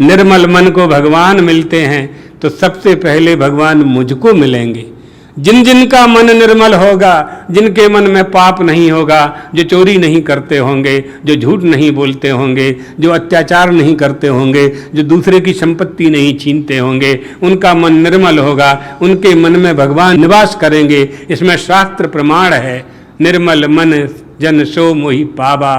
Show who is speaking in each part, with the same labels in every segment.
Speaker 1: निर्मल मन को भगवान मिलते हैं तो सबसे पहले भगवान मुझको मिलेंगे। जिन जिन का मन निर्मल होगा, जिनके मन में पाप नहीं होगा, जो चोरी नहीं करते होंगे, जो झूठ नहीं बोलते होंगे, जो अत्याचार नहीं करते होंगे, जो दूसरे की संपत्ति नहीं छीनते होंगे, उनका मन निर्मल होगा, उनके मन में भगवान निवास करेंगे। इसमें शास्त्र प्रमाण है। निर्मल मन जन सो मोहि पावा,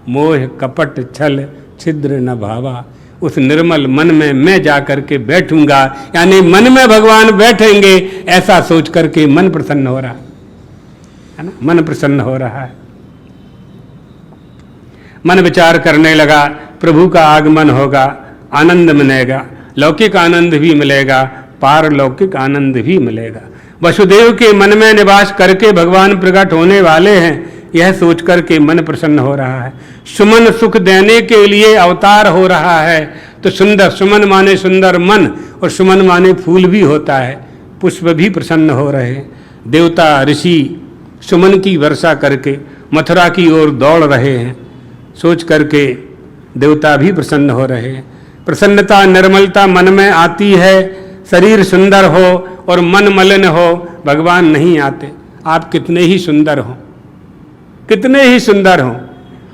Speaker 1: मोह कपट छल छिद्र न भावा। उस निर्मल मन में मैं जाकर के बैठूंगा, यानी मन में भगवान बैठेंगे, ऐसा सोच करके मन प्रसन्न हो रहा है ना, मन प्रसन्न हो रहा है। मन विचार करने लगा, प्रभु का आगमन होगा, आनंद मिलेगा, लौकिक आनंद भी मिलेगा, पारलौकिक आनंद भी मिलेगा। वसुदेव के मन में निवास करके भगवान प्रकट होने वाले हैं, यह सोच करके मन प्रसन्न हो रहा है। सुमन सुख देने के लिए अवतार हो रहा है, तो सुंदर, सुमन माने सुंदर मन, और सुमन माने फूल भी होता है, पुष्प भी प्रसन्न हो रहे हैं। देवता ऋषि सुमन की वर्षा करके मथुरा की ओर दौड़ रहे हैं, सोच करके देवता भी प्रसन्न हो रहे हैं। प्रसन्नता निर्मलता मन में आती है, शरीर सुंदर हो और मन मलिन हो, भगवान नहीं आते। आप कितने ही सुंदर हो, कितने ही सुंदर हो,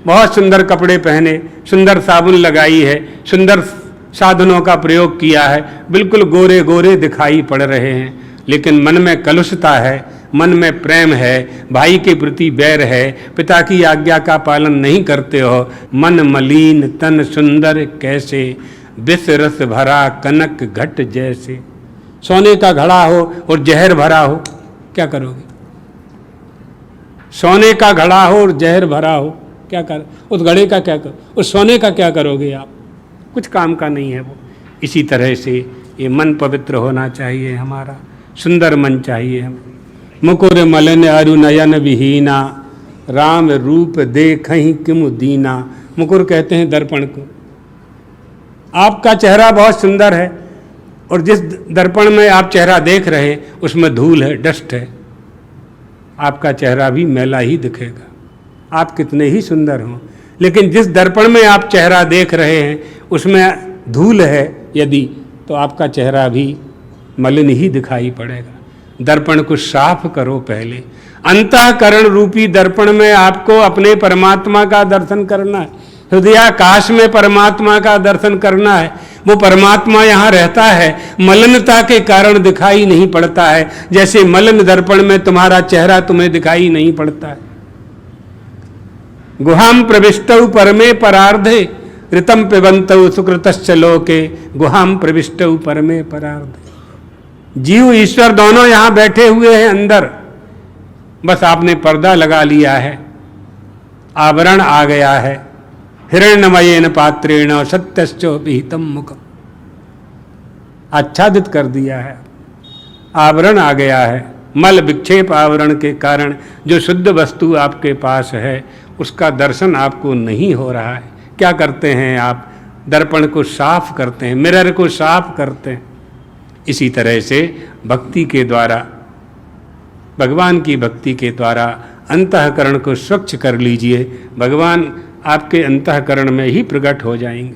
Speaker 1: बहुत सुंदर कपड़े पहने, सुंदर साबुन लगाई है, सुंदर साधनों का प्रयोग किया है, बिल्कुल गोरे गोरे दिखाई पड़ रहे हैं, लेकिन मन में कलुषता है, मन में प्रेम है, भाई के प्रति बैर है, पिता की आज्ञा का पालन नहीं करते हो। मन मलिन तन सुंदर कैसे, विष रस भरा कनक घट जैसे। सोने का घड़ा हो और जहर भरा हो, क्या करोगे? सोने का घड़ा हो और जहर भरा हो, क्या कर, उस घड़े का क्या कर, उस सोने का क्या करोगे आप? कुछ काम का नहीं है वो। इसी तरह से ये मन पवित्र होना चाहिए, हमारा सुंदर मन चाहिए हमें। मुकुर मलिन अरु नयन विहीना, राम रूप देखहि किमु दीना। मुकुर कहते हैं दर्पण को। आपका चेहरा बहुत सुंदर है, और जिस दर्पण में आप चेहरा देख रहे हैं उसमें धूल है, डस्ट है, आपका चेहरा भी मैला ही दिखेगा, आप कितने ही सुंदर हों। लेकिन जिस दर्पण में आप चेहरा देख रहे हैं उसमें धूल है यदि, तो आपका चेहरा भी मलिन ही दिखाई पड़ेगा। दर्पण को साफ करो पहले। अंतःकरण रूपी दर्पण में आपको अपने परमात्मा का दर्शन करना है, हृदयाकाश में परमात्मा का दर्शन करना है। वो परमात्मा यहाँ रहता है, मलिनता के कारण दिखाई नहीं पड़ता है, जैसे मलिन दर्पण में तुम्हारा चेहरा तुम्हें दिखाई नहीं पड़ता है। गुहाम प्रविष्टौ परमे परार्धे, ऋतम पिबन्तौ सुकृतश्च लोके, गुहाम प्रविष्टौ परमे परार्धे। जीव ईश्वर दोनों यहाँ बैठे हुए हैं अंदर, बस आपने पर्दा लगा लिया है, आवरण आ गया है। हिरण्यमयेन पात्रेण सत्यश्चोपिहितं मुखम्, आच्छादित कर दिया है, आवरण आ गया है। मल विक्षेप आवरण के कारण जो शुद्ध वस्तु आपके पास है उसका दर्शन आपको नहीं हो रहा है। क्या करते हैं आप? दर्पण को साफ करते हैं, मिरर को साफ करते हैं। इसी तरह से भक्ति के द्वारा, भगवान की भक्ति के द्वारा अंतःकरण को स्वच्छ कर लीजिए, भगवान आपके अंतःकरण में ही प्रकट हो जाएंगे।